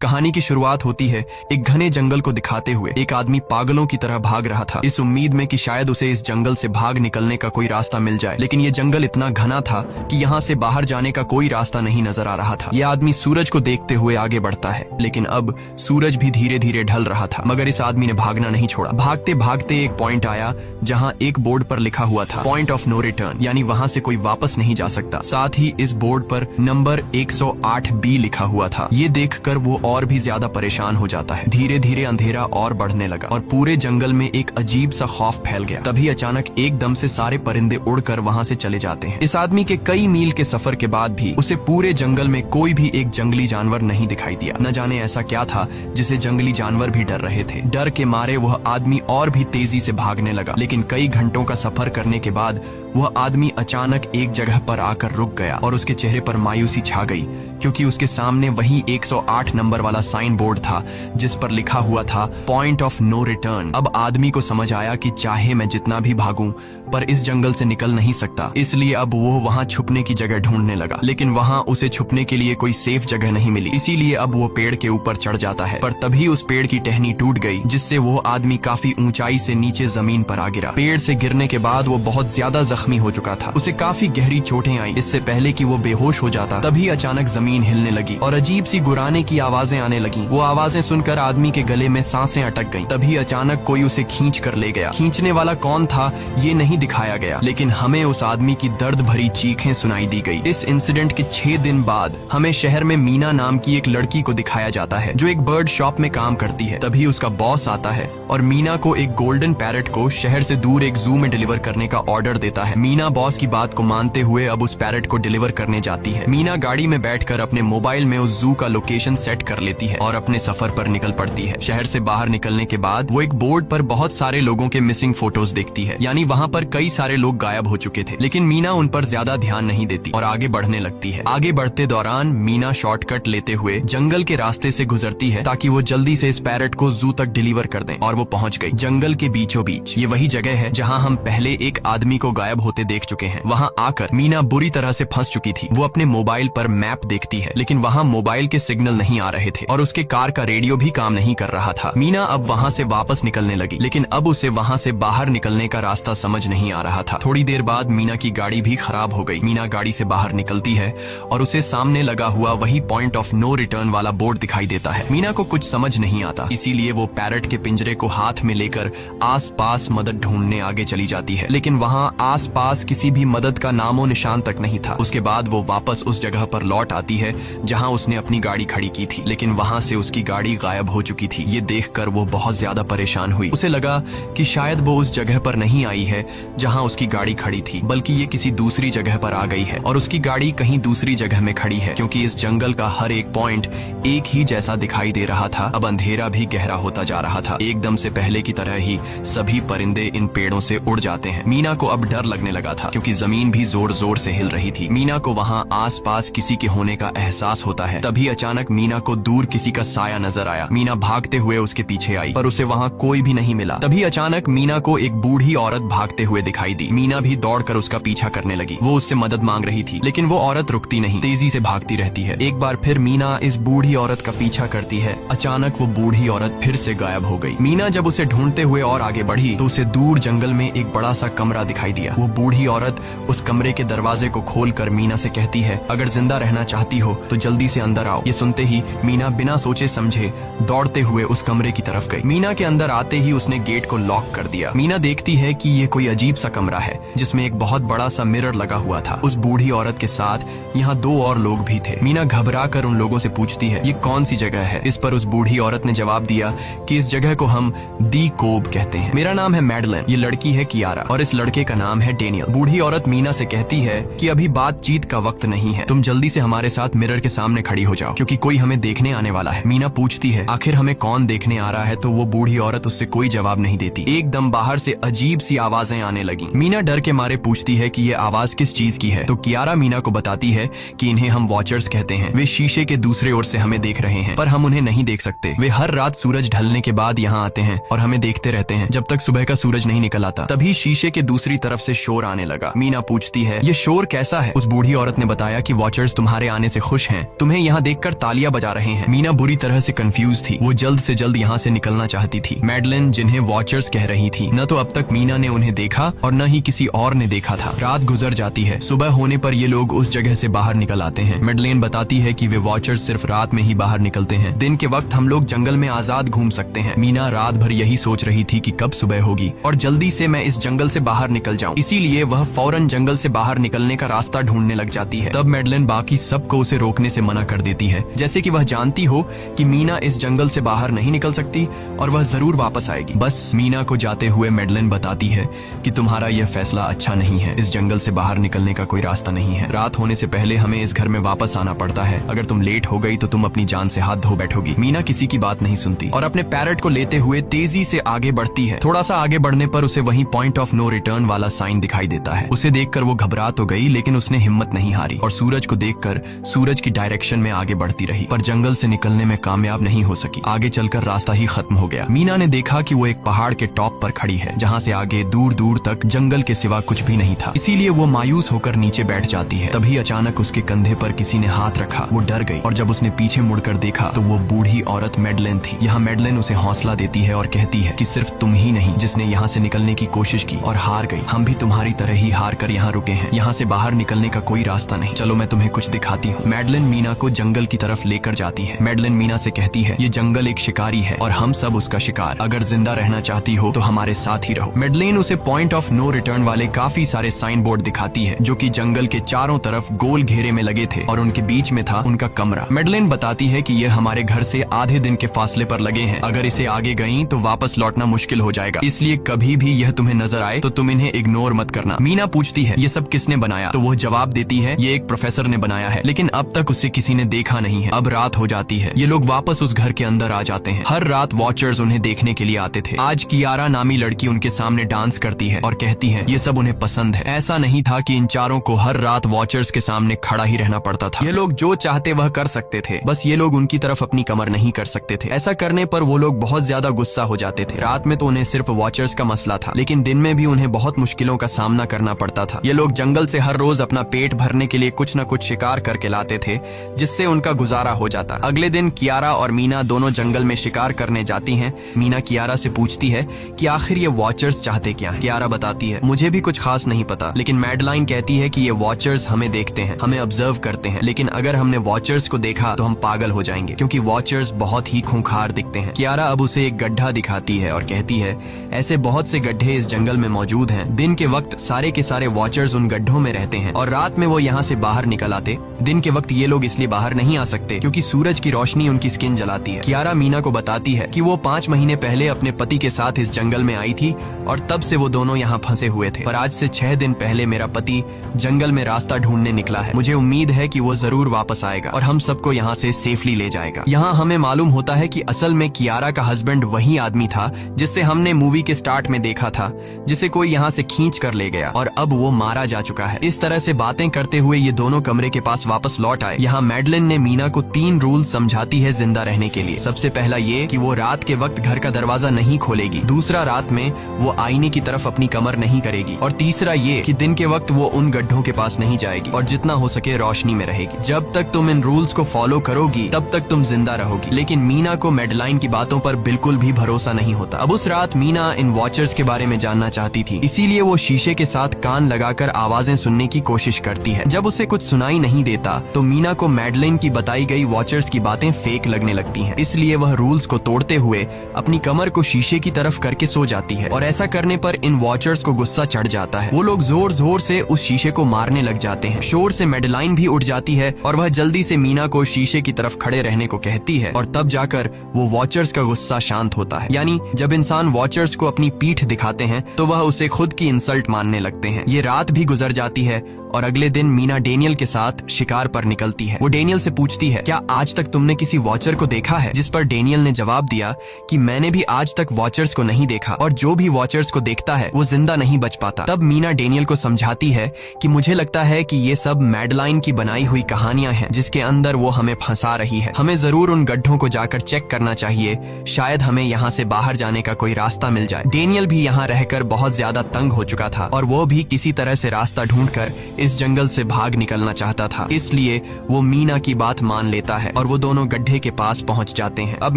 कहानी की शुरुआत होती है एक घने जंगल को दिखाते हुए। एक आदमी पागलों की तरह भाग रहा था, इस उम्मीद में कि शायद उसे इस जंगल से भाग निकलने का कोई रास्ता मिल जाए। लेकिन ये जंगल इतना घना था कि यहाँ से बाहर जाने का कोई रास्ता नहीं नजर आ रहा था। यह आदमी सूरज को देखते हुए आगे बढ़ता है, लेकिन अब सूरज भी धीरे धीरे ढल रहा था। मगर इस आदमी ने भागना नहीं छोड़ा। भागते भागते एक पॉइंट आया जहाँ एक बोर्ड पर लिखा हुआ था पॉइंट ऑफ नो रिटर्न, यानी वहाँ से कोई वापस नहीं जा सकता। साथ ही इस बोर्ड पर नंबर 108B लिखा हुआ था। ये देखकर वो और भी ज्यादा परेशान हो जाता है। धीरे धीरे अंधेरा और बढ़ने लगा और पूरे जंगल में एक अजीब सा खौफ फैल गया। तभी अचानक एकदम से सारे परिंदे उड़कर वहाँ से चले जाते हैं। इस आदमी के कई मील के सफर के बाद भी उसे पूरे जंगल में कोई भी एक जंगली जानवर नहीं दिखाई दिया। न जाने ऐसा क्या था जिसे जंगली जानवर भी डर रहे थे। डर के मारे वह आदमी और भी तेजी से भागने लगा, लेकिन कई घंटों का सफर करने के बाद वह आदमी अचानक एक जगह पर आकर रुक गया और उसके चेहरे पर मायूसी छा गई, क्योंकि उसके सामने वही 108 नंबर वाला साइन बोर्ड था जिस पर लिखा हुआ था पॉइंट ऑफ नो रिटर्न। अब आदमी को समझ आया कि चाहे मैं जितना भी भागूं पर इस जंगल से निकल नहीं सकता, इसलिए अब वो वहां छुपने की जगह ढूंढने लगा। लेकिन वहां उसे छुपने के लिए कोई सेफ जगह नहीं मिली, इसीलिए अब वो पेड़ के ऊपर चढ़ जाता है। पर तभी उस पेड़ की टहनी टूट गई, जिससे वो आदमी काफी ऊंचाई से नीचे जमीन पर आ गिरा। पेड़ से गिरने के बाद वो बहुत ज्यादा जख्मी हो चुका था। उसे काफी गहरी चोटें आई। इससे पहले कि वो बेहोश हो जाता तभी अचानक जमीन हिलने लगी और अजीब सी गुर्राने की आवाजें आने लगी। वो आवाजें सुनकर आदमी के गले में सांसें अटक गईं। तभी अचानक कोई उसे खींच कर ले गया। खींचने वाला कौन था ये नहीं दिखाया गया, लेकिन हमें उस आदमी की दर्द भरी चीखें सुनाई दी गई। इस इंसिडेंट के 6 दिन बाद हमें शहर में मीना नाम की एक लड़की को दिखाया जाता है, जो एक बर्ड शॉप में काम करती है। तभी उसका बॉस आता है और मीना को एक गोल्डन पैरट को शहर से दूर एक जू में डिलीवर करने का ऑर्डर देता है। मीना बॉस की बात को मानते हुए अब उस पैरट को डिलीवर करने जाती है। मीना गाड़ी में बैठकर अपने मोबाइल में उस जू का लोकेशन सेट कर लेती है और अपने सफर पर निकल पड़ती है। शहर से बाहर निकलने के बाद वो एक बोर्ड पर बहुत सारे लोगों के मिसिंग फोटोज देखती है, यानी वहाँ पर कई सारे लोग गायब हो चुके थे। लेकिन मीना उन पर ज्यादा ध्यान नहीं देती और आगे बढ़ने लगती है। आगे बढ़ते दौरान मीना शॉर्टकट लेते हुए जंगल के रास्ते से गुजरती है ताकि वो जल्दी से इस पैरट को जू तक डिलीवर कर दें, और वो पहुंच गई जंगल के बीचों बीच। ये वही जगह है जहाँ हम पहले एक आदमी को गायब होते देख चुके हैं। वहाँ आकर मीना बुरी तरह से फंस चुकी थी। वो अपने मोबाइल पर मैप देखती है, लेकिन वहाँ मोबाइल के सिग्नल नहीं आ रहे थे और उसके कार का रेडियो भी काम नहीं कर रहा था। मीना अब वहाँ से वापस निकलने लगी, लेकिन अब उसे वहाँ से बाहर निकलने का रास्ता समझ नहीं आ रहा था। थोड़ी देर बाद मीना की गाड़ी भी खराब हो गई। मीना गाड़ी से बाहर निकलती है और उसे सामने लगा हुआ वही पॉइंट ऑफ नो रिटर्न वाला बोर्ड दिखाई देता है। मीना को कुछ समझ नहीं आता, इसीलिए वो पैरट के पिंजरे को हाथ में लेकर आसपास मदद ढूंढने आगे चली जाती है, लेकिन वहाँ आसपास किसी भी मदद का नामो निशान तक नहीं था। उसके बाद वो वापस उस जगह पर लौट आती है जहाँ उसने अपनी गाड़ी खड़ी की थी, लेकिन वहाँ से उसकी गाड़ी गायब हो चुकी थी। ये देखकर वो बहुत ज्यादा परेशान हुई। उसे लगा कि शायद वो उस जगह पर नहीं आई है जहाँ उसकी गाड़ी खड़ी थी, बल्कि ये किसी दूसरी जगह पर आ गई है और उसकी गाड़ी कहीं दूसरी जगह में खड़ी है, क्योंकि इस जंगल का हर एक पॉइंट एक ही जैसा दिखाई दे रहा था। अब अंधेरा भी गहरा होता जा रहा था। एकदम से पहले की तरह ही सभी परिंदे इन पेड़ों से उड़ जाते हैं। मीना को अब डर लगने लगा था, क्योंकि जमीन भी जोर जोर से हिल रही थी। मीना को वहाँ आसपास किसी के होने का एहसास होता है। तभी अचानक मीना को दूर किसी का साया नजर आया। मीना भागते हुए उसके पीछे आई, पर उसे वहाँ कोई भी नहीं मिला। तभी अचानक मीना को एक बूढ़ी औरत भागते हुए दिखाई दी। मीना भी दौड़कर उसका पीछा करने लगी। वो उससे मदद मांग रही थी, लेकिन वो औरत रुकती नहीं, तेजी से भागती रहती है। एक बार फिर मीना इस बूढ़ी औरत का पीछा करती है। अचानक वो बूढ़ी औरत फिर से गायब हो गई। मीना जब उसे ढूंढते हुए और आगे बढ़ी तो उसे दूर जंगल में एक बड़ा सा कमरा दिखाई दिया। वो बूढ़ी औरत उस कमरे के दरवाजे को खोलकर मीना से कहती है, अगर जिंदा रहना चाहती हो तो जल्दी से अंदर आओ। ये सुनते ही मीना बिना सोचे समझे दौड़ते हुए उस कमरे की तरफ गई। मीना के अंदर आते ही उसने गेट को लॉक कर दिया। मीना देखती है कि ये कोई अजीब सा कमरा है जिसमें एक बहुत बड़ा सा मिरर लगा हुआ था। उस बूढ़ी औरत के साथ यहाँ 2 और लोग भी थे। मीना घबरा कर उन लोगों से पूछती है, ये कौन सी जगह है? इस पर उस बूढ़ी औरत ने जवाब दिया कि इस जगह को हम दी कोब कहते हैं। मेरा नाम है मैडलन, ये लड़की है कियारा और इस लड़के का नाम है डेनियल। बूढ़ी औरत मीना से कहती है कि अभी बातचीत का वक्त नहीं है, तुम जल्दी से हमारे साथ मिरर के सामने खड़ी हो जाओ, क्योंकि कोई हमें देखने आने वाला है। मीना पूछती है, आखिर हमें कौन देखने आ रहा है? तो वो बूढ़ी औरत उससे कोई जवाब नहीं देती। एकदम बाहर से अजीब सी आवाजें आने लगी। मीना डर के मारे पूछती है कि ये आवाज किस चीज की है? तो कियारा मीना को बताती है कि इन्हें हम वॉचर्स कहते हैं। वे शीशे के दूसरे ओर से हमें देख रहे हैं, पर हम उन्हें नहीं देख सकते। वे हर रात सूरज ढलने के बाद यहाँ आते हैं और हमें देखते रहते हैं जब तक सुबह का सूरज नहीं निकल आता। तभी शीशे के दूसरी तरफ से शोर आने लगा। मीना पूछती है, ये शोर कैसा है? उस बूढ़ी औरत ने बताया कि वॉचर्स तुम्हारे आने से खुश हैं, तुम्हें यहाँ देखकर तालियां बजा रहे रहे हैं। मीना बुरी तरह से कंफ्यूज थी। वो जल्द से जल्द यहाँ से निकलना चाहती थी। मैडलिन जिन्हें वॉचर्स कह रही थी, न तो अब तक मीना ने उन्हें देखा और न ही किसी और ने देखा था। रात गुजर जाती है। सुबह होने पर ये लोग उस जगह से बाहर निकल आते हैं। मैडलिन बताती है कि वे वॉचर्स सिर्फ रात में ही बाहर निकलते हैं। दिन के वक्त हम लोग जंगल में आजाद घूम सकते हैं। मीना रात भर यही सोच रही थी कि कब सुबह होगी और जल्दी से मैं इस जंगल से बाहर निकल जाऊं। इसीलिए वह फौरन जंगल से बाहर निकलने का रास्ता ढूंढने लग जाती है। तब मैडलिन बाकी सबको उसे रोकने से मना कर देती है, जैसे कि वह जानती हो कि मीना इस जंगल से बाहर नहीं निकल सकती और वह जरूर वापस आएगी। बस मीना को जाते हुए मैडलिन बताती है कि तुम्हारा यह फैसला अच्छा नहीं है। इस जंगल से बाहर निकलने का कोई रास्ता नहीं है। रात होने से पहले हमें इस घर में वापस आना पड़ता है। अगर तुम लेट हो गई तो तुम अपनी जान से हाथ धो बैठोगी। मीना किसी की बात नहीं सुनती और अपने पैरट को लेते हुए तेजी से आगे बढ़ती है। थोड़ा सा आगे बढ़ने पर उसे वहीं पॉइंट ऑफ नो रिटर्न वाला साइन दिखाई देता है। उसे देखकर वो घबरा तो गई, लेकिन उसने हिम्मत नहीं हारी और सूरज को देखकर सूरज की डायरेक्शन में आगे बढ़ती रही, पर जंगल से निकलने में कामयाब नहीं हो सकी। आगे चलकर रास्ता ही खत्म हो गया। मीना ने देखा कि वो एक पहाड़ के टॉप पर खड़ी है, जहाँ से आगे दूर दूर तक जंगल के सिवा कुछ भी नहीं था। इसीलिए वो मायूस होकर नीचे बैठ जाती है। तभी अचानक उसके कंधे पर किसी ने हाथ रखा। वो डर गई और जब उसने पीछे मुड़कर देखा तो वो बूढ़ी औरत मैडलिन थी। यहाँ मैडलिन उसे हौसला देती है और कहती है कि सिर्फ तुम ही नहीं जिसने यहाँ से निकलने की कोशिश की और हार गई। हम भी तुम्हारी तरह ही हार कर यहाँ रुके हैं। यहाँ से बाहर निकलने का कोई रास्ता नहीं। चलो मैं तुम्हें कुछ दिखाती हूँ। मैडलिन मीना को जंगल की तरफ लेकर जाती है। मैडलिन मीना से कहती है, ये जंगल एक शिकारी है और हम सब उसका शिकार। अगर जिंदा रहना चाहती हो तो हमारे साथ ही रहो। मैडलिन उसे पॉइंट ऑफ नो रिटर्न वाले काफी सारे साइन बोर्ड दिखाती है, जो कि जंगल के चारों तरफ गोल घेरे में लगे थे और उनके बीच में था उनका कमरा। मैडलिन बताती है कि यह हमारे घर से आधे दिन के फासले पर लगे हैं। अगर इसे आगे गई तो वापस लौटना मुश्किल हो जाएगा, इसलिए कभी भी यह तुम्हें नजर आए तो तुम इन्हें इग्नोर मत करना। मीना पूछती है, ये सब किसने बनाया? तो वो जवाब देती है, ये एक प्रोफेसर ने बनाया है, लेकिन अब तक उसे किसी ने देखा नहीं है। अब रात हो जाती है। ये लोग वापस उस घर के अंदर आ जाते हैं। हर रात वॉचर्स उन्हें देखने के लिए आते थे। आज कियारा नामी लड़की उनके सामने डांस करती है और कहती है ये सब उन्हें पसंद है। ऐसा नहीं था कि इन चारों को हर रात वॉचर्स के सामने खड़ा ही रहना पड़ता था। ये लोग जो चाहते वह कर सकते थे, बस ये लोग उनकी तरफ अपनी कमर नहीं कर सकते थे। ऐसा करने पर वो लोग बहुत ज्यादा गुस्सा हो जाते थे। रात में तो उन्हें सिर्फ वॉचर्स का मसला था, लेकिन दिन में भी उन्हें बहुत मुश्किलों का सामना करना पड़ता था। ये लोग जंगल से हर रोज अपना पेट भरने के लिए कुछ न कुछ शिकार करके लाते थे, जिससे उनका गुजारा हो जाता। अगले दिन कियारा और मीना दोनों जंगल में शिकार करने जाती हैं। मीना कियारा से पूछती है कि आखिर ये वॉचर्स चाहते क्या हैं? कियारा बताती है, मुझे भी कुछ खास नहीं पता, लेकिन मैडलाइन कहती है कि ये वॉचर्स हमें देखते हैं, हमें ऑब्जर्व करते हैं, लेकिन अगर हमने वॉचर्स को देखा तो हम पागल हो जाएंगे, क्योंकि वॉचर्स बहुत ही खूंखार दिखते हैं। कियारा अब उसे एक गड्ढा दिखाती है और कहती है, ऐसे बहुत से गड्ढे इस जंगल में मौजूद हैं। दिन के वक्त सारे के सारे वॉचर्स उन गड्ढों में रहते हैं और रात में वो यहाँ से बाहर निकल आते। दिन के वक्त ये लोग इसलिए बाहर नहीं आ सकते क्योंकि सूरज की रोशनी उनकी स्किन जलाती है। कियारा मीना को बताती है कि वो 5 महीने पहले अपने पति के साथ इस जंगल में आई थी और तब से वो दोनों यहाँ फंसे हुए थे, पर आज से 6 दिन पहले मेरा पति जंगल में रास्ता ढूंढने निकला है। मुझे उम्मीद है कि वो जरूर वापस आएगा और हम सबको यहाँ से सेफली ले जाएगा। यहाँ हमें मालूम होता है कि असल में कियारा का हस्बैंड वही आदमी था जिससे हमने मूवी के स्टार्ट में देखा था, जिसे कोई यहाँ से खींच कर ले गया और अब वो मारा जा चुका है। इस तरह से बातें करते हुए ये दोनों कमरे के पास वापस लौट आए। यहाँ मैडलिन ने मीना को 3 रूल समझाती है जिंदा रहने के लिए। सबसे पहला ये कि वो रात के वक्त घर का दरवाजा नहीं खोलेगी। दूसरा, रात में वो आईने की तरफ अपनी कमर नहीं करेगी। और तीसरा ये कि दिन के वक्त वो उन गड्ढों के पास नहीं जाएगी और जितना हो सके रोशनी में रहेगी। जब तक तुम इन रूल्स को फॉलो करोगी तब तक तुम जिंदा रहोगी। लेकिन मीना को मैडलाइन की बातों पर बिल्कुल भी भरोसा नहीं होता। अब उस रात मीना इन वॉचर्स के बारे में जानना चाहती थी, इसीलिए वो शीशे के साथ कान लगाकर आवाजें सुनने की कोशिश करती है। जब उसे कुछ सुनाई नहीं देता तो मीना को मैडलिन की बताई गई वॉचर्स की बातें फेक लगने लगती हैं। इसलिए वह रूल्स को तोड़ते हुए अपनी कमर को शीशे की तरफ करके सो जाती है और ऐसा करने पर इन वॉचर्स को गुस्सा चढ़ जाता है। वो लोग जोर जोर से उस शीशे को मारने लग जाते हैं। शोर से मैडलाइन भी उठ जाती है और वह जल्दी से मीना को शीशे की तरफ खड़े रहने को कहती है और तब जाकर वो वॉचर्स का गुस्सा शांत होता है। यानी जब इंसान वॉचर्स को अपनी पीठ दिखाते हैं तो वह उसे खुद की इंसल्ट मानने लगते हैं। ये रात भी गुजर जाती है और अगले दिन मीना डेनियल के साथ शिकार पर निकलती है। वो डेनियल से पूछती है, क्या आज तक तुमने किसी वॉचर को देखा है? जिस पर डेनियल ने जवाब दिया कि मैंने भी आज तक वॉचर्स को नहीं देखा और जो भी वॉचर्स वॉचर्स को देखता है वो जिंदा नहीं बच पाता। तब मीना डेनियल को समझाती है कि मुझे लगता है कि ये सब मैडलाइन की बनाई हुई कहानियां हैं जिसके अंदर वो हमें फंसा रही है। हमें जरूर उन गड्ढों को जाकर चेक करना चाहिए, शायद हमें यहाँ से बाहर जाने का कोई रास्ता मिल जाए। डेनियल भी यहाँ रहकर बहुत ज्यादा तंग हो चुका था और वो भी किसी तरह से रास्ता ढूंढकर इस जंगल से भाग निकलना चाहता था, इसलिए वो मीना की बात मान लेता है और वो दोनों गड्ढे के पास पहुंच जाते हैं। अब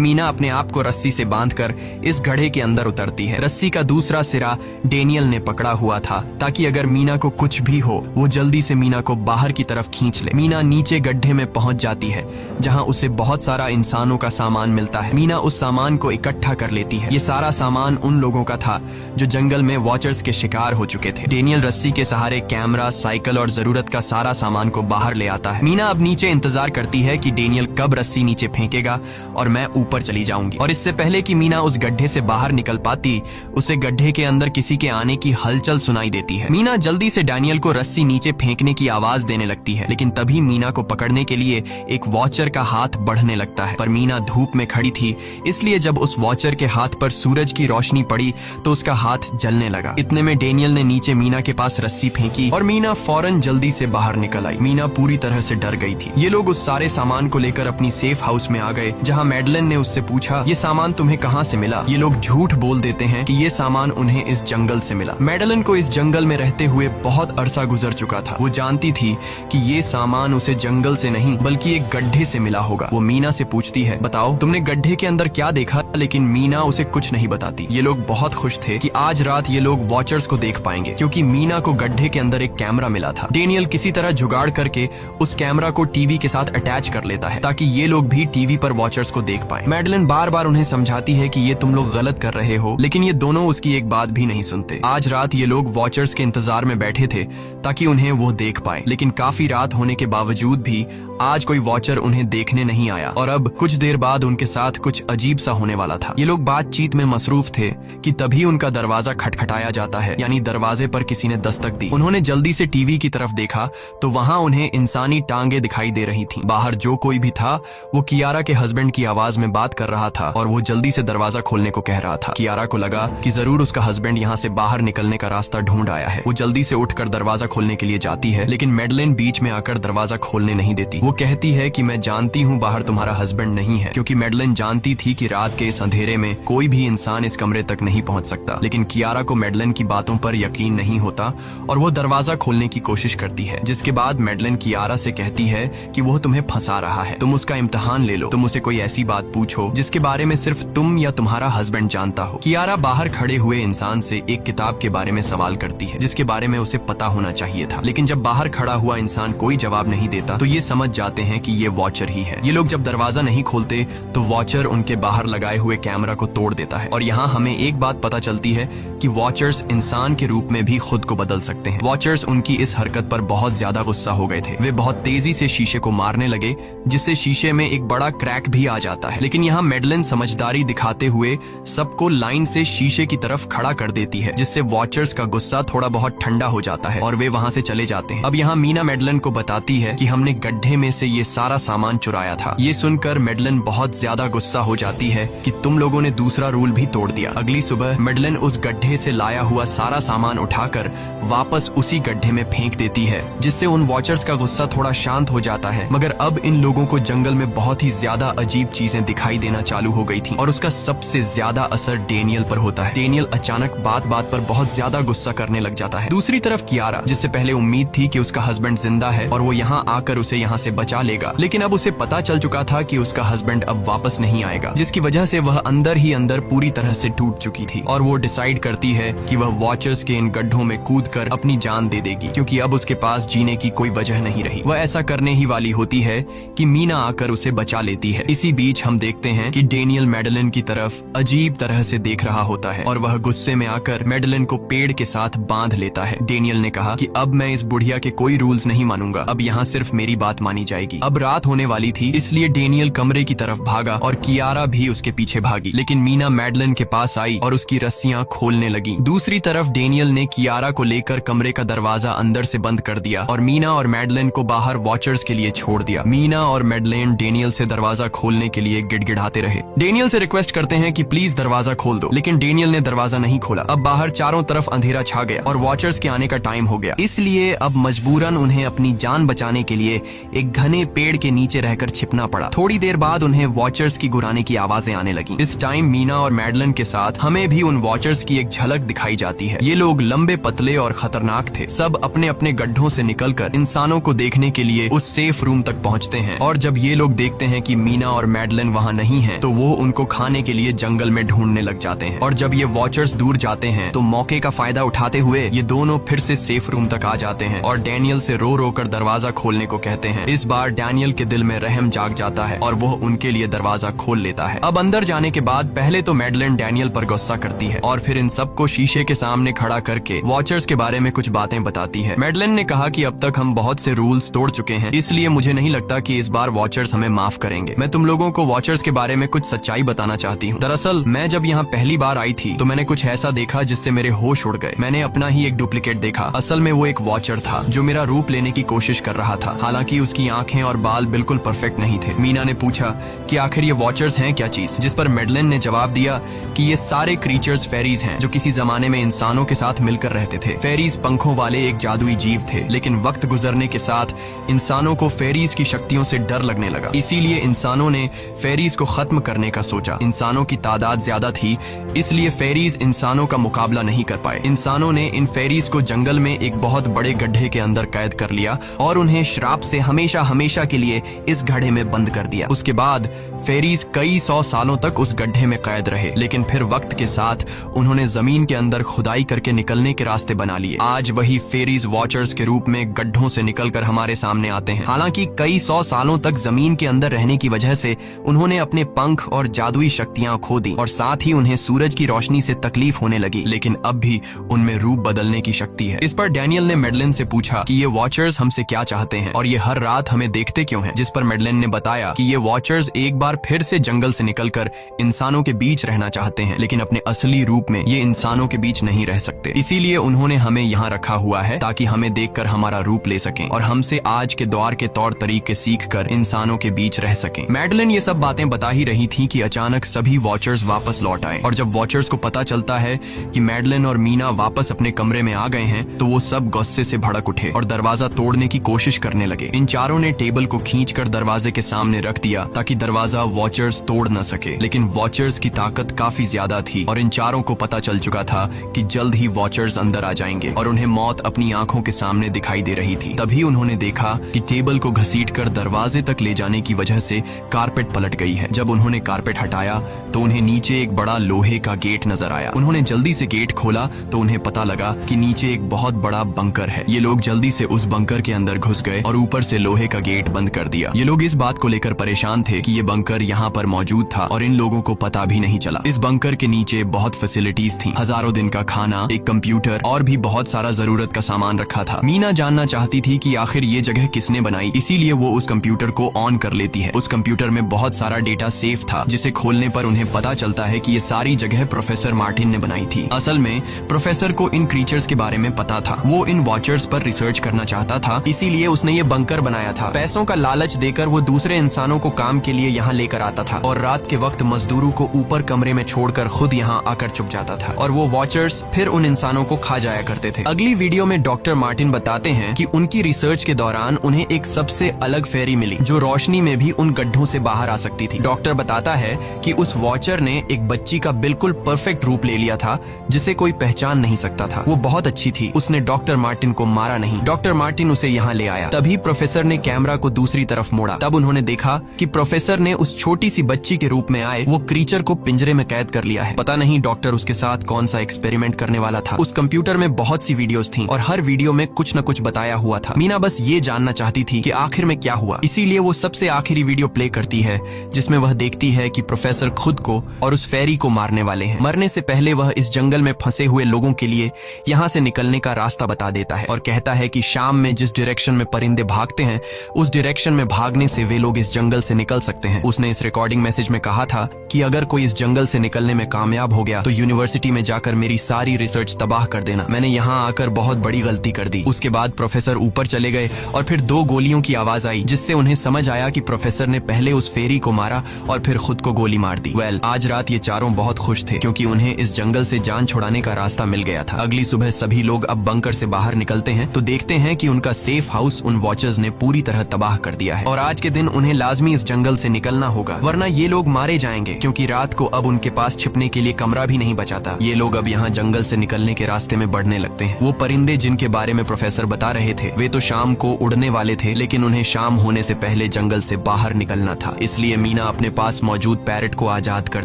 मीना अपने आप को रस्सी से बांधकर इस गड्ढे के अंदर उतरती है। रस्सी का दूसरा सिरा डेनियल ने पकड़ा हुआ था ताकि अगर मीना को कुछ भी हो वो जल्दी से मीना को बाहर की तरफ खींच ले। मीना नीचे गड्ढे में पहुंच जाती है जहां उसे बहुत सारा इंसानों का सामान मिलता है। मीना उस सामान को इकट्ठा कर लेती है। ये सारा सामान उन लोगों का था जो जंगल में वॉचर्स के शिकार हो चुके थे। डेनियल रस्सी के सहारे कैमरा, साइकिल और जरूरत का सारा सामान को बाहर ले आता है। मीना अब नीचे इंतजार करती है कि डेनियल कब रस्सी नीचे फेंकेगा और मैं ऊपर चली जाऊंगी। और इससे पहले कि मीना उस गड्ढे से बाहर निकल पाती, उसे गड्ढे के अंदर किसी के आने की हलचल सुनाई देती है। मीना जल्दी से डेनियल को रस्सी नीचे फेंकने की आवाज देने लगती है, लेकिन तभी मीना को पकड़ने के लिए एक वॉचर का हाथ बढ़ने लगता है। पर मीना धूप में खड़ी थी, इसलिए जब उस वॉचर के हाथ पर सूरज की रोशनी पड़ी तो उसका हाथ जलने लगा। इतने में डेनियल ने नीचे मीना के पास रस्सी फेंकी और मीना फौरन जल्दी से बाहर निकल आई। मीना पूरी तरह से डर गई थी। ये लोग उस सारे सामान को लेकर अपनी सेफ हाउस में आ गए, जहां मैडलन ने उससे पूछा, ये सामान तुम्हें कहां से मिला? ये लोग झूठ बोल देते हैं कि ये सामान उन्हें इस जंगल से मिला। मैडलन को इस जंगल में रहते हुए बहुत अरसा गुजर चुका था। वो जानती थी कि ये सामान उसे जंगल से नहीं बल्कि एक गड्ढे से मिला होगा। वो मीना से पूछती है, बताओ तुमने गड्ढे के अंदर क्या देखा? लेकिन मीना उसे कुछ नहीं बताती। ये लोग बहुत खुश थे कि आज रात ये लोग वॉचर्स को देख पाएंगे, क्योंकि मीना को गड्ढे के अंदर एक कैमरा मिला था। डेनियल किसी तरह जुगाड़ करके उस कैमरा को टीवी के साथ अटैच कर लेता है ताकि ये लोग भी टीवी पर वॉचर्स को देख पाएं। मैडलन बार बार उन्हें समझाती है कि ये तुम लोग गलत कर रहे हो, लेकिन ये दोनों उसकी एक बात भी नहीं सुनते। आज रात ये लोग वॉचर्स के इंतजार में बैठे थे ताकि उन्हें वो देख पाए, लेकिन काफी रात होने के बावजूद भी आज कोई वॉचर उन्हें देखने नहीं आया और अब कुछ देर बाद उनके साथ कुछ अजीब सा होने वाला था। ये लोग बातचीत में मसरूफ थे कि तभी उनका दरवाजा खटखटाया जाता है, यानी दरवाजे पर किसी ने दस्तक दी। उन्होंने जल्दी से टीवी की तरफ देखा तो वहां उन्हें इंसानी टांगे दिखाई दे रही थीं। बाहर जो कोई भी था वो कियारा के हस्बैंड की आवाज में बात कर रहा था और वो जल्दी से दरवाजा खोलने को कह रहा था। कियारा को लगा कि जरूर उसका हस्बैंड यहाँ से बाहर निकलने का रास्ता ढूंढ आया है। वो जल्दी से उठकर दरवाजा खोलने के लिए जाती है, लेकिन मैडलन बीच में आकर दरवाजा खोलने नहीं देती। वो कहती है कि मैं जानती हूँ बाहर तुम्हारा हस्बैंड नहीं है, क्योंकि मैडलन जानती थी कि रात के इस अंधेरे में कोई भी इंसान इस कमरे तक नहीं पहुंच सकता। लेकिन कियारा को मैडलन की बातों पर यकीन नहीं होता और वो दरवाजा खोलने की कोशिश करती है, जिसके बाद मैडलन कियारा से कहती है कि वो तुम्हें फंसा रहा है, तुम उसका इम्तिहान ले लो, तुम उसे कोई ऐसी बात पूछो जिसके बारे में सिर्फ तुम या तुम्हारा हस्बैंड जानता हो। कियारा बाहर खड़े हुए इंसान से एक किताब के बारे में सवाल करती है जिसके बारे में उसे पता होना चाहिए था, लेकिन जब बाहर खड़ा हुआ इंसान कोई जवाब नहीं देता तो ये समझ जाते हैं कि ये वॉचर ही है। ये लोग जब दरवाजा नहीं खोलते तो वॉचर उनके बाहर लगाए हुए कैमरा को तोड़ देता है और यहाँ हमें एक बात पता चलती है कि वॉचर्स इंसान के रूप में भी खुद को बदल सकते हैं। वॉचर्स उनकी इस हरकत पर बहुत ज्यादा गुस्सा हो गए थे। वे बहुत तेजी से शीशे को मारने लगे जिससे शीशे में एक बड़ा क्रैक भी आ जाता है, लेकिन यहाँ मैडलन समझदारी दिखाते हुए सबको लाइन से शीशे की तरफ खड़ा कर देती है, जिससे वॉचर्स का गुस्सा थोड़ा बहुत ठंडा हो जाता है और वे वहाँ से चले जाते हैं। अब यहाँ मीना मैडलन को बताती है कि हमने गड्ढे में से ये सारा सामान चुराया था। ये सुनकर मैडलन बहुत ज्यादा गुस्सा हो जाती है कि तुम लोगों ने दूसरा रूल भी तोड़ दिया। अगली सुबह मैडलन उस गड्ढे से लाया हुआ सारा सामान उठाकर वापस उसी गड्ढे में फेंक देती है, जिससे उन वॉचर्स का गुस्सा थोड़ा शांत हो जाता है। मगर अब इन लोगों को जंगल में बहुत ही ज्यादा अजीब चीजें दिखाई देना चालू हो गई थी और उसका सबसे ज्यादा असर डेनियल पर होता है। डेनियल अचानक बात बात पर बहुत ज्यादा गुस्सा करने लग जाता है। दूसरी तरफ कियारा, जिससे पहले उम्मीद थी कि उसका हस्बैंड जिंदा है और वो यहाँ आकर उसे यहाँ से बचा लेगा, लेकिन अब उसे पता चल चुका था कि उसका हस्बैंड अब वापस नहीं आएगा, जिसकी वजह से वह अंदर ही अंदर पूरी तरह से टूट चुकी थी और वो डिसाइड करती है कि वह वॉचर्स के इन गड्ढों में कूदकर अपनी जान दे देगी, क्योंकि अब उसके पास जीने की कोई वजह नहीं रही। वह ऐसा करने ही वाली होती है कि मीना आकर उसे बचा लेती है। इसी बीच हम देखते हैं कि डेनियल मैडलन की तरफ अजीब तरह से देख रहा होता है और वह गुस्से में आकर मैडलन को पेड़ के साथ बांध लेता है। डेनियल ने कहा कि अब मैं इस बुढ़िया के कोई रूल्स नहीं मानूंगा, अब यहाँ सिर्फ मेरी बात मानी जाएगी। अब रात होने वाली थी, इसलिए डेनियल कमरे की तरफ भागा और कियारा भी उसके पीछे भागी, लेकिन मीना मैडलन के पास आई और उसकी रस्सियां खोलने लगी। दूसरी तरफ डेनियल ने कियारा को लेकर कमरे का दरवाजा अंदर से बंद कर दिया और मीना और मैडलेन को बाहर वॉचर्स के लिए छोड़ दिया। मीना और मैडलेन डेनियल से दरवाजा खोलने के लिए गिड़गिड़ाते रहे। डेनियल से रिक्वेस्ट करते हैं कि प्लीज दरवाजा खोल दो, लेकिन डेनियल ने दरवाजा नहीं खोला। अब बाहर चारों तरफ अंधेरा छा गया और वॉचर्स के आने का टाइम हो गया, इसलिए अब मजबूरन उन्हें अपनी जान बचाने के लिए एक घने पेड़ के नीचे रहकर छिपना पड़ा। थोड़ी देर बाद उन्हें वॉचर्स की गुराने की आवाजें आने लगी। इस टाइम मीना और मैडलेन के साथ हमें भी उन वॉचर्स की एक झलक दिखाई जाती है। ये लोग लंबे, पतले और खतरनाक थे। सब अपने अपने गड्ढों से निकलकर इंसानों को देखने के लिए उस सेफ रूम तक पहुंचते हैं और जब ये लोग देखते हैं कि मीना और मैडलेन वहां नहीं हैं, तो वो उनको खाने के लिए जंगल में ढूंढने लग जाते हैं। और जब ये वॉचर्स दूर जाते हैं तो मौके का फायदा उठाते हुए ये दोनों फिर से सेफ रूम तक आ जाते हैं और डैनियल से रो रो कर दरवाजा खोलने को कहते हैं। इस बार डैनियल के दिल में रहम जाग जाता है और वो उनके लिए दरवाजा खोल लेता है। अब अंदर जाने के बाद पहले तो मैडलेन डैनियल पर गुस्सा करती है और फिर इन सबको शीशे के सामने खड़ा करके वॉचर्स के बारे में कुछ बातें बताती है। मैडलेन ने कहा कि अब तक हम बहुत से रूल्स तोड़ चुके हैं, इसलिए मुझे नहीं लगता कि इस बार वॉचर्स हमें माफ करेंगे। मैं तुम लोगों को वॉचर्स के बारे में कुछ सच्चाई बताना चाहती हूँ। दरअसल मैं जब यहाँ पहली बार आई थी तो मैंने कुछ ऐसा देखा जिससे मेरे होश उड़ गए। मैंने अपना ही एक डुप्लीकेट देखा। असल में वो एक वॉचर था जो मेरा रूप लेने की कोशिश कर रहा था। हालांकि उसकी आंखें और बाल बिल्कुल परफेक्ट नहीं थे। मीना ने पूछा कि आखिर ये वॉचर्स हैं क्या चीज, जिस पर मैडलेन ने जवाब दिया कि ये सारे क्रीचर्स फेरीज हैं जो किसी जमाने में इंसानों के साथ मिलकर रहते थे। फेरीज पंखों वाले एक जादुई जीव थे, लेकिन वक्त गुजरने के साथ इंसानों को फेरीज की शक्तियों से डर लगने लगा। इसीलिए इंसानों ने फेरीज को खत्म करने का सोचा। इंसानों की तादाद ज्यादा थी, इसलिए फेरीज इंसानों का मुकाबला नहीं कर पाए। इंसानों ने इन फेरीज को जंगल में एक बहुत बड़े गड्ढे के अंदर कैद कर लिया और उन्हें श्राप से हमेशा हमेशा के लिए इस गड्ढे में बंद कर दिया। उसके बाद फेरीज कई 100 सालों तक उस गड्ढे में कैद रहे, लेकिन फिर वक्त के साथ उन्होंने जमीन के अंदर खुदाई करके निकलने के रास्ते बना लिए। आज वही फेरीज वॉचर्स के रूप में गड्ढों से निकलकर हमारे सामने आते हैं। हालांकि कई 100 सालों तक जमीन के अंदर रहने की वजह से उन्होंने अपने पंख और जादुई शक्तियां खो दी और साथ ही उन्हें सूरज की रोशनी से तकलीफ होने लगी, लेकिन अब भी उनमें रूप बदलने की शक्ति है। इस पर डैनियल ने मैडलेन से पूछा कि ये वॉचर्स हमसे क्या चाहते हैं और ये हर रात हमें देखते क्यों हैं, जिस पर मैडलेन ने बताया कि ये वॉचर्स एक बार फिर से जंगल से निकलकर इंसानों के बीच रहना चाहते हैं, लेकिन अपने असली रूप में ये इंसानों के बीच नहीं रह सकते। इसीलिए उन्होंने हमें यहाँ रखा हुआ है ताकि हमें देखकर हमारा रूप ले सकें और हमसे आज के दौर के तौर तरीके सीखकर इंसानों के बीच रह सकें। मैडलेन ये सब बातें बता ही रही थी कि अचानक सभी वॉचर्स वापस लौट आए और जब वॉचर्स को पता चलता है कि मैडलेन और मीना वापस अपने कमरे में आ गए हैं तो वो सब गुस्से से भड़क उठे और दरवाजा तोड़ने की कोशिश करने लगे। इन चारों ने टेबल को खींचकर दरवाजे के सामने रख दिया ताकि दरवाजा वॉचर्स तोड़ न सके, लेकिन वॉचर्स की ताकत काफी ज्यादा थी और इन चारों को पता चल चुका था कि जल्द ही वॉचर्स अंदर आ जाएंगे और उन्हें मौत अपनी आंखों के सामने दिखाई दे रही थी। तभी उन्होंने देखा कि टेबल को घसीटकर दरवाजे तक ले जाने की वजह से कारपेट पलट गई है। जब उन्होंने कारपेट हटाया तो उन्हें नीचे एक बड़ा लोहे का गेट नजर आया। उन्होंने जल्दी से गेट खोला तो उन्हें पता लगा कि नीचे एक बहुत बड़ा बंकर है। ये लोग जल्दी से उस बंकर के अंदर घुस गए और ऊपर से लोहे का गेट बंद कर दिया। ये लोग इस बात को लेकर परेशान थे कि ये बंकर यहाँ पर मौजूद था और इन लोगों को पता भी नहीं चला। इस बंकर के नीचे बहुत फैसिलिटीज थी, हजारों दिन का खाना, एक कंप्यूटर और भी बहुत सारा जरूरत का सामान रखा था। मीना जानना चाहती थी कि आखिर ये जगह किसने बनाई, इसीलिए वो उस कंप्यूटर को ऑन कर लेती है। उस कंप्यूटर में बहुत सारा डेटा सेफ था जिसे खोलने पर उन्हें पता चलता है कि ये सारी जगह प्रोफेसर मार्टिन ने बनाई थी। असल में प्रोफेसर को इन क्रीचर्स के बारे में पता था। वो इन वॉचर्स पर रिसर्च करना चाहता था, इसीलिए उसने ये बंकर बनाया था। पैसों का लालच देकर वो दूसरे इंसानों को काम के लिए यहाँ लेकर आता था और रात के वक्त मजदूरों को ऊपर कमरे में छोड़कर खुद यहाँ आकर छुप जाता था और वो वॉचर्स फिर उन इंसानों को खा जाया करते थे। अगली वीडियो में डॉक्टर मार्टिन बताते हैं कि उनकी रिसर्च के दौरान उन्हें एक सबसे अलग फेरी मिली जो रोशनी में भी उन गड्ढों से बाहर आ सकती थी। डॉक्टर बताता है कि उस वॉचर ने एक बच्ची का बिल्कुल परफेक्ट रूप ले लिया था जिसे कोई पहचान नहीं सकता था। वो बहुत अच्छी थी, उसने डॉक्टर मार्टिन को मारा नहीं। डॉक्टर मार्टिन उसे यहाँ ले आया। तभी प्रोफेसर ने कैमरा को दूसरी तरफ मोड़ा। तब उन्होंने देखा कि प्रोफेसर ने उस छोटी सी बच्ची के रूप में आए वो क्रीचर को पिंजरे में कैद कर लिया है। पता नहीं डॉक्टर उसके साथ कौन सा एक्सपेरिमेंट करने वाला था। उस कंप्यूटर में बहुत सी वीडियोस थी और हर वीडियो में कुछ न कुछ बताया हुआ था। मीना बस ये जानना चाहती थी कि आखिर में क्या हुआ, इसीलिए वो सबसे आखिरी वीडियो प्ले करती है जिसमें वह देखती है कि प्रोफेसर खुद को और उस फेरी को मारने वाले हैं। मरने से पहले वह इस जंगल में फंसे हुए लोगों के लिए यहाँ से निकलने का रास्ता बता देता है और कहता है कि शाम में जिस डायरेक्शन में परिंदे भागते हैं उस डायरेक्शन में भागने से वे लोग इस जंगल से निकल सकते हैं। उसने इस रिकॉर्डिंग मैसेज में कहा था कि अगर कोई इस जंगल से निकलने में कामयाब हो गया तो यूनिवर्सिटी में जाकर मेरी सारी रिसर्च तबाह कर देना। मैंने यहाँ आकर बहुत बड़ी गलती कर दी। उसके बाद प्रोफेसर ऊपर चले गए और फिर 2 गोलियों की आवाज आई, जिससे उन्हें समझ आया कि प्रोफेसर ने पहले उस फेरी को मारा और फिर खुद को गोली मार दी। आज रात ये चारों बहुत खुश थे क्योंकि उन्हें इस जंगल से जान छुड़ाने का रास्ता मिल गया था। अगली सुबह सभी लोग अब बंकर से बाहर निकलते हैं तो देखते हैं कि उनका सेफ हाउस उन वॉचर्स ने पूरी तरह तबाह कर दिया है और आज के दिन उन्हें लाजमी इस जंगल से निकलना होगा, वरना ये लोग मारे जाएंगे क्योंकि रात को अब उनके पास छिपने के लिए कमरा भी नहीं बचा था। ये लोग अब यहाँ जंगल से निकलने के रास्ते में बढ़ने लगते हैं। वो परिंदे जिनके बारे में प्रोफेसर बता रहे थे वे तो शाम को उड़ने वाले थे, लेकिन उन्हें शाम होने से पहले जंगल से बाहर निकलना था। इसलिए मीना अपने पास मौजूद पैरट को आजाद कर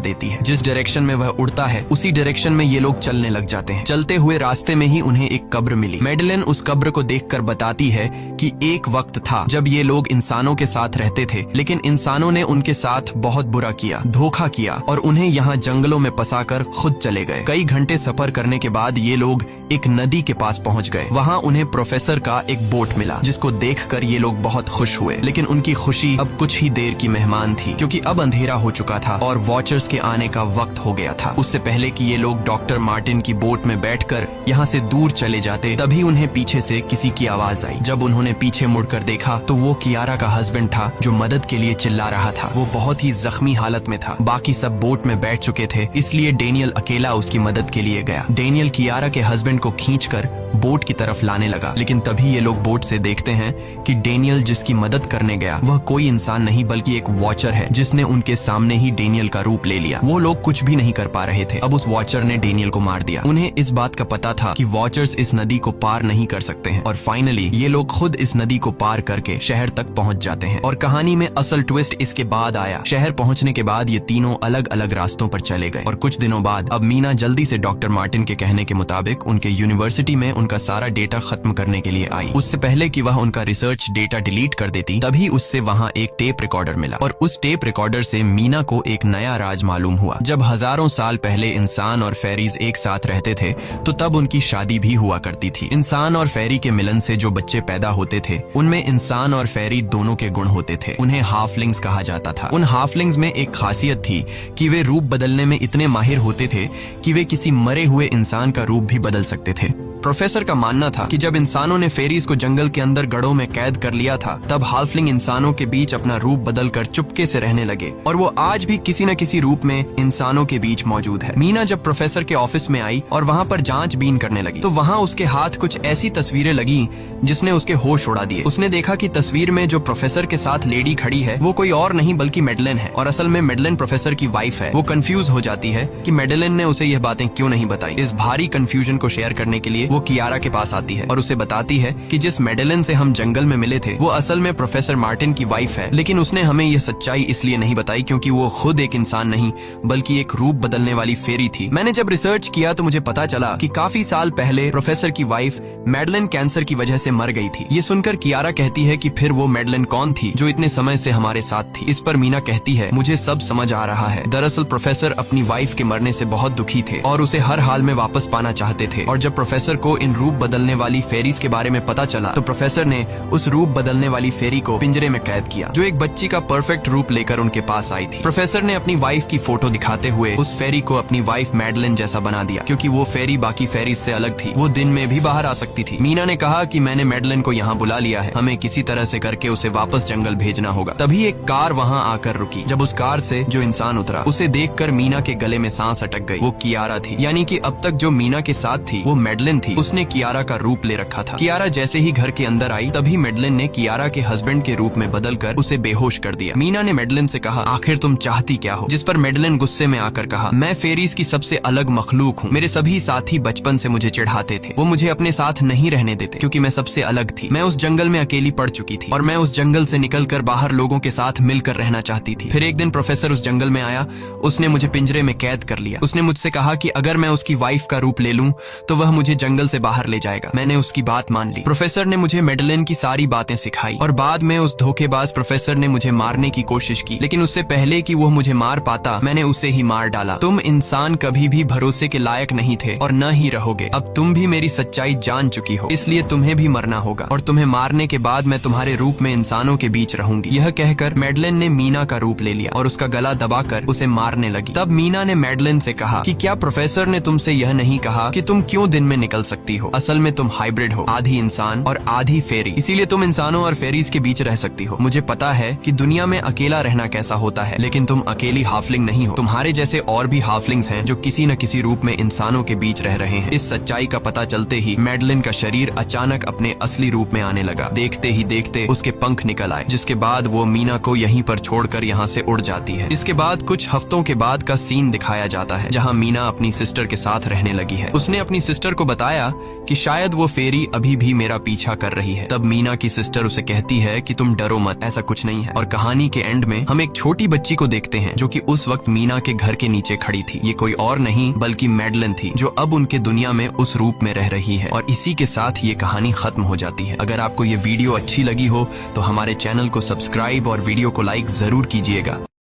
देती है। जिस डायरेक्शन में वह उड़ता है उसी डायरेक्शन में ये लोग चलने लग जाते हैं। चलते हुए रास्ते में ही उन्हें एक कब्र मिली। मैडलेन उस कब्र को देखकर बताती है कि एक वक्त था जब ये लोग इंसानों के साथ रहते थे, लेकिन इंसानों ने उनके साथ बहुत बुरा किया, धोखा किया और उन्हें यहाँ जंगलों में फंसाकर खुद चले गए। कई घंटे सफर करने के बाद ये लोग एक नदी के पास पहुंच गए। वहाँ उन्हें प्रोफेसर का एक बोट मिला, जिसको देखकर ये लोग बहुत खुश हुए, लेकिन उनकी खुशी अब कुछ ही देर की मेहमान थी क्योंकि अब अंधेरा हो चुका था और वॉचर्स के आने का वक्त हो गया था। उससे पहले कि ये लोग डॉक्टर मार्टिन की बोट में बैठकर यहाँ से दूर चले जाते, तभी उन्हें पीछे से किसी की आवाज आई। जब उन्होंने पीछे मुड़कर देखा तो वो कियारा का हस्बैंड था जो मदद के लिए चिल्ला रहा था। वो बहुत ही जख्मी हालत में था। बाकी सब बोट में बैठ चुके थे, इसलिए डेनियल अकेला उसकी मदद के लिए गया। डेनियल कियारा के हस्बैंड को खींचकर बोट की तरफ लाने लगा, लेकिन तभी ये लोग बोट से देखते हैं कि डेनियल जिसकी मदद करने गया वह कोई इंसान नहीं बल्कि एक वॉचर है, जिसने उनके सामने ही डेनियल का रूप ले लिया। वो लोग कुछ भी नहीं कर पा रहे थे। अब उस वॉचर ने डेनियल को मार दिया। उन्हें इस बात का पता था कि वॉचर्स इस नदी को पार नहीं कर सकते हैं और फाइनली ये लोग खुद इस नदी को पार करके शहर तक पहुंच जाते हैं। और कहानी में असल ट्विस्ट इसके बाद आया। शहर पहुंचने के बाद ये तीनों अलग अलग रास्तों पर चले गए और कुछ दिनों बाद अब मीना जल्दी से डॉक्टर मार्टिन के कहने के मुताबिक उनके यूनिवर्सिटी में उनका सारा डेटा खत्म करने के लिए आई। उससे पहले कि वह उनका रिसर्च डेटा डिलीट कर देती, तभी उससे वहाँ एक टेप रिकॉर्डर मिला और उस टेप रिकॉर्डर से मीना को एक नया राज मालूम हुआ। जब हजारों साल पहले इंसान और फेरीज एक साथ रहते थे तो तब उनकी शादी भी हुआ करती थी। इंसान और फेरी के मिलन से जो बच्चे पैदा होते थे उनमें इंसान और फेरी दोनों के गुण होते थे। उन्हें हाफलिंग्स कहा जाता था। उन हाफलिंग्स में एक खासियत थी कि वे रूप बदलने में इतने माहिर होते थे कि वे किसी मरे हुए इंसान का रूप भी बदल सकते थे। प्रोफेसर का मानना था कि जब इंसानों ने फेरीज को जंगल के अंदर गढ़ों में कैद कर लिया था तब हाफलिंग इंसानों के बीच अपना रूप बदलकर चुपके से रहने लगे और वो आज भी किसी न किसी रूप में इंसानों के बीच मौजूद है। मीना जब प्रोफेसर के ऑफिस में आई और वहाँ पर जांचबीन करने लगी तो वहाँ उसके हाथ कुछ ऐसी तस्वीरें लगी जिसने उसके होश उड़ा दिए। उसने देखा कि तस्वीर में जो प्रोफेसर के साथ लेडी खड़ी है वो कोई और नहीं बल्कि मैडलेन है और असल में मैडलेन प्रोफेसर की वाइफ है। वो कंफ्यूज हो जाती है कि मैडलेन ने उसे यह बातें क्यों नहीं बताई। इस भारी कंफ्यूजन को शेयर करने के लिए वो कियारा के पास आती है और उसे बताती है कि जिस मैडलेन से हम जंगल में मिले थे वो असल में प्रोफेसर मार्टिन की वाइफ है, लेकिन उसने हमें यह सच्चाई इसलिए नहीं बताई क्योंकि वो खुद एक इंसान नहीं बल्कि एक रूप बदलने वाली फेरी थी। मैंने जब रिसर्च किया तो मुझे पता चला कि काफी साल पहले प्रोफेसर की वाइफ मैडलेन कैंसर की वजह से मर गई थी। ये सुनकर कियारा कहती है कि फिर वो मैडलेन कौन थी जो इतने समय से हमारे साथ थी। इस पर मीना कहती है मुझे सब समझ आ रहा है। दरअसल प्रोफेसर अपनी वाइफ के मरने से बहुत दुखी थे और उसे हर हाल में वापस पाना चाहते थे और जब प्रोफेसर को इन रूप बदलने वाली फेरीज के बारे में पता चला तो प्रोफेसर ने उस रूप बदलने वाली फेरी को पिंजरे में कैद किया जो एक बच्ची का परफेक्ट रूप लेकर उनके पास आई थी। प्रोफेसर ने अपनी वाइफ की फोटो दिखाते हुए उस फेरी को अपनी वाइफ मैडलेन जैसा बना दिया क्योंकि वो फेरी बाकी फेरीज से अलग थी। वो दिन में भी बाहर आ सकती थी। मीना ने कहा कि मैंने मैडलेन को यहाँ बुला लिया है, हमें किसी तरह से करके उसे वापस जंगल भेजना होगा। तभी एक कार वहाँ आकर रुकी। जब उस कार से जो इंसान उतरा उसे देखकर मीना के गले में सांस अटक गई। वो कियारा थी, यानी कि अब तक जो मीना के साथ थी वो मैडलेन थी। उसने कियारा का रूप ले रखा था। कियारा जैसे ही घर के अंदर आई तभी मैडलेन ने कियारा के हस्बैंड के रूप में बदलकर उसे बेहोश कर दिया। मीना ने मैडलेन से कहा आखिर तुम चाहती क्या हो, जिस पर मैडलेन गुस्से में आकर कहा मैं फेरीज की सबसे अलग मखलूक हूँ। मेरे सभी साथी बचपन से मुझे चिढ़ाते थे। वो मुझे अपने साथ नहीं रहने देते क्योंकि मैं सबसे अलग थी। मैं उस जंगल में अकेली पड़ चुकी थी और मैं उस जंगल से निकलकर बाहर लोगों के साथ मिलकर रहना चाहती थी। फिर एक दिन प्रोफेसर उस जंगल में आया। उसने मुझे पिंजरे में कैद कर लिया। उसने मुझसे कहा कि अगर मैं उसकी वाइफ का रूप ले लूं तो वह मुझे जंगल जंगल से बाहर ले जाएगा। मैंने उसकी बात मान ली। प्रोफेसर ने मुझे मेडलिन की सारी बातें सिखाई और बाद में उस धोखेबाज प्रोफेसर ने मुझे मारने की कोशिश की, लेकिन उससे पहले कि वो मुझे मार पाता मैंने उसे ही मार डाला। तुम इंसान कभी भी भरोसे के लायक नहीं थे और न ही रहोगे। अब तुम भी मेरी सच्चाई जान चुकी हो, इसलिए तुम्हें भी मरना होगा और तुम्हें मारने के बाद मैं तुम्हारे रूप में इंसानों के बीच रहूंगी। यह कहकर मेडलिन ने मीना का रूप ले लिया और उसका गला दबाकर उसे मारने लगी। तब मीना ने मेडलिन से कहा कि क्या प्रोफेसर ने तुमसे यह नहीं कहा कि तुम क्यों दिन में निकल सकती हो? असल में तुम हाइब्रिड हो, आधी इंसान और आधी फेरी, इसीलिए तुम इंसानों और फेरीज के बीच रह सकती हो। मुझे पता है कि दुनिया में अकेला रहना कैसा होता है, लेकिन तुम अकेली हाफलिंग नहीं हो। तुम्हारे जैसे और भी हाफलिंग्स हैं जो किसी न किसी रूप में इंसानों के बीच रह रहे हैं। इस सच्चाई का पता चलते ही मेडलिन का शरीर अचानक अपने असली रूप में आने लगा। देखते ही देखते उसके पंख निकल आए, जिसके बाद वो मीना को यहीं पर छोड़कर यहाँ से उड़ जाती है। इसके बाद कुछ हफ्तों के बाद का सीन दिखाया जाता है, जहाँ मीना अपनी सिस्टर के साथ रहने लगी है। उसने अपनी सिस्टर को बताया कि शायद वो फेरी अभी भी मेरा पीछा कर रही है। तब मीना की सिस्टर उसे कहती है कि तुम डरो मत, ऐसा कुछ नहीं है। और कहानी के एंड में हम एक छोटी बच्ची को देखते हैं जो कि उस वक्त मीना के घर के नीचे खड़ी थी। ये कोई और नहीं बल्कि मेडलिन थी, जो अब उनके दुनिया में उस रूप में रह रही है। और इसी के साथ ये कहानी खत्म हो जाती है। अगर आपको ये वीडियो अच्छी लगी हो तो हमारे चैनल को सब्सक्राइब और वीडियो को लाइक जरूर कीजिएगा।